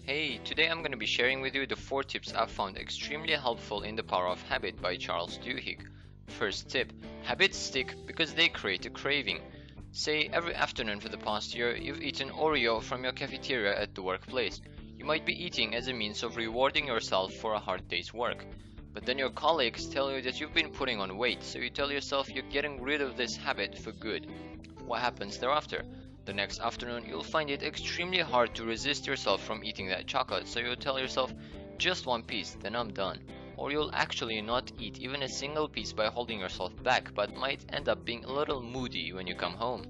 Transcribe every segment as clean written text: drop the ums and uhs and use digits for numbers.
Hey, today I'm going to be sharing with you the 4 tips I've found extremely helpful in The Power of Habit by Charles Duhigg. First tip, habits stick because they create a craving. Say every afternoon for the past year you've eaten Oreo from your cafeteria at the workplace. You might be eating as a means of rewarding yourself for a hard day's work. But then your colleagues tell you that you've been putting on weight, so you tell yourself you're getting rid of this habit for good. What happens thereafter? The next afternoon, you'll find it extremely hard to resist yourself from eating that chocolate, so you'll tell yourself, just one piece, then I'm done. Or you'll actually not eat even a single piece by holding yourself back, but might end up being a little moody when you come home.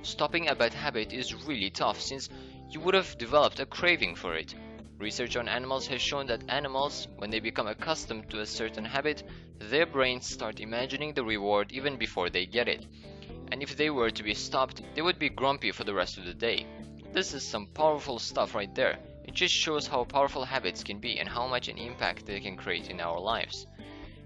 Stopping a bad habit is really tough, since you would have developed a craving for it. Research on animals has shown that animals, when they become accustomed to a certain habit, their brains start imagining the reward even before they get it. And if they were to be stopped, they would be grumpy for the rest of the day. This is some powerful stuff right there. It just shows how powerful habits can be and how much an impact they can create in our lives.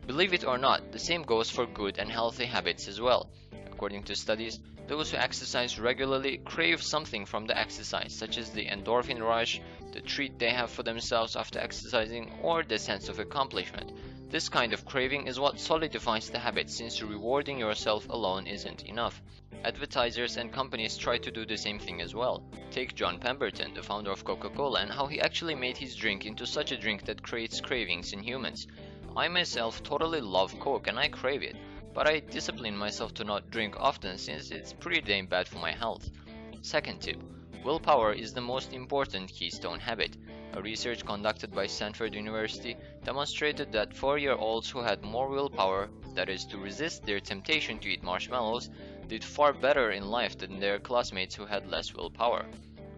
Believe it or not, the same goes for good and healthy habits as well. According to studies, those who exercise regularly crave something from the exercise, such as the endorphin rush, the treat they have for themselves after exercising, or the sense of accomplishment. This kind of craving is what solidifies the habit, since rewarding yourself alone isn't enough. Advertisers and companies try to do the same thing as well. Take John Pemberton, the founder of Coca-Cola, and how he actually made his drink into such a drink that creates cravings in humans. I myself totally love Coke and I crave it, but I discipline myself to not drink often since it's pretty damn bad for my health. Second tip, willpower is the most important keystone habit. A research conducted by Stanford University demonstrated that 4-year-olds who had more willpower, that is, to resist their temptation to eat marshmallows, did far better in life than their classmates who had less willpower.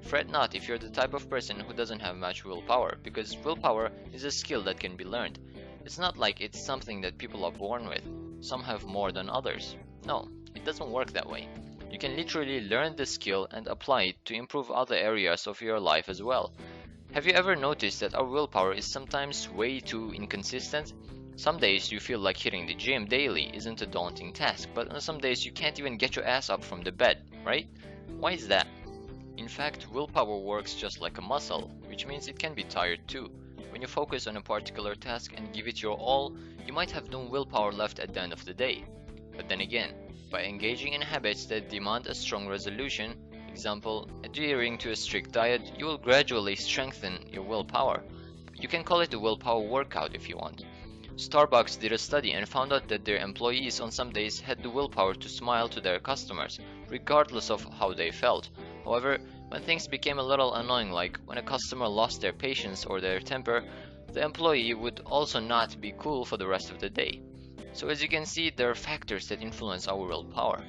Fret not if you're the type of person who doesn't have much willpower, because willpower is a skill that can be learned. It's not like it's something that people are born with. Some have more than others. No, it doesn't work that way. You can literally learn the skill and apply it to improve other areas of your life as well. Have you ever noticed that our willpower is sometimes way too inconsistent? Some days you feel like hitting the gym daily isn't a daunting task, but on some days you can't even get your ass up from the bed, right? Why is that? In fact, willpower works just like a muscle, which means it can be tired too. When you focus on a particular task and give it your all, you might have no willpower left at the end of the day. But then again, by engaging in habits that demand a strong resolution, example, adhering to a strict diet, you will gradually strengthen your willpower. You can call it a willpower workout if you want. Starbucks did a study and found out that their employees on some days had the willpower to smile to their customers, regardless of how they felt. However, when things became a little annoying, like when a customer lost their patience or their temper, the employee would also not be cool for the rest of the day. So as you can see, there are factors that influence our willpower.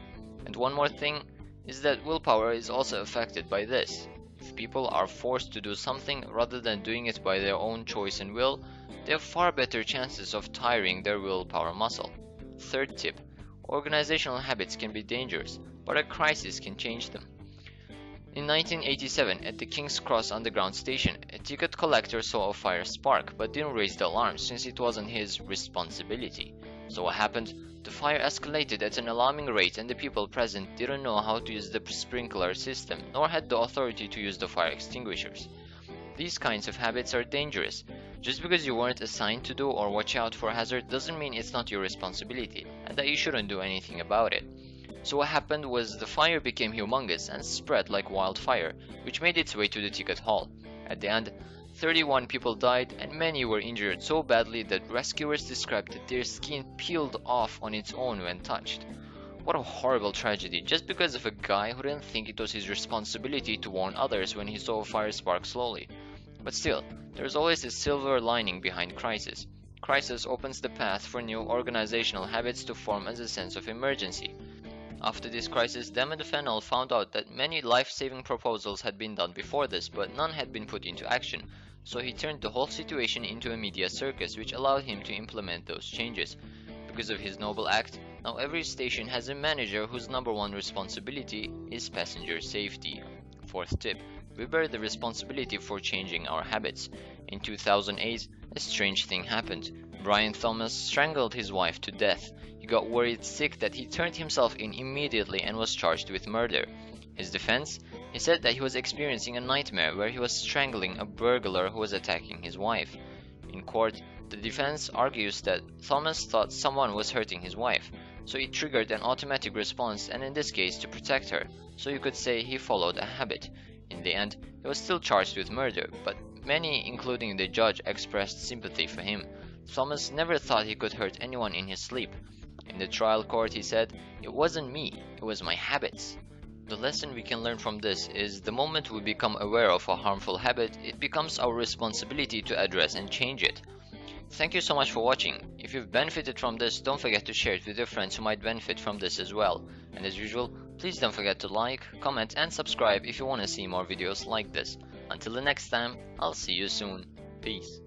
And one more thing is that willpower is also affected by this. If people are forced to do something rather than doing it by their own choice and will, they have far better chances of tiring their willpower muscle. Third tip, organizational habits can be dangerous, but a crisis can change them. In 1987, at the King's Cross Underground station, a ticket collector saw a fire spark but didn't raise the alarm since it wasn't his responsibility. So what happened? The fire escalated at an alarming rate and the people present didn't know how to use the sprinkler system, nor had the authority to use the fire extinguishers. These kinds of habits are dangerous. Just because you weren't assigned to do or watch out for a hazard doesn't mean it's not your responsibility, and that you shouldn't do anything about it. So what happened was the fire became humongous and spread like wildfire, which made its way to the ticket hall. At the end, 31 people died and many were injured so badly that rescuers described that their skin peeled off on its own when touched. What a horrible tragedy, just because of a guy who didn't think it was his responsibility to warn others when he saw a fire spark slowly. But still, there's always a silver lining behind crisis. Crisis opens the path for new organizational habits to form as a sense of emergency. After this crisis, Damon Fennell found out that many life-saving proposals had been done before this, but none had been put into action. So he turned the whole situation into a media circus, which allowed him to implement those changes. Because of his noble act, now every station has a manager whose #1 responsibility is passenger safety. Fourth tip, we bear the responsibility for changing our habits. In 2008, a strange thing happened. Brian Thomas strangled his wife to death. He got worried sick that he turned himself in immediately and was charged with murder. His defense? He said that he was experiencing a nightmare where he was strangling a burglar who was attacking his wife. In court, the defense argues that Thomas thought someone was hurting his wife, so he triggered an automatic response, and in this case to protect her, so you could say he followed a habit. In the end, he was still charged with murder, but many, including the judge, expressed sympathy for him. Thomas never thought he could hurt anyone in his sleep. In the trial court, he said, "It wasn't me, it was my habits." The lesson we can learn from this is the moment we become aware of a harmful habit, it becomes our responsibility to address and change it. Thank you so much for watching. If you've benefited from this, don't forget to share it with your friends who might benefit from this as well. And as usual, please don't forget to like, comment and subscribe if you want to see more videos like this. Until the next time, I'll see you soon. Peace.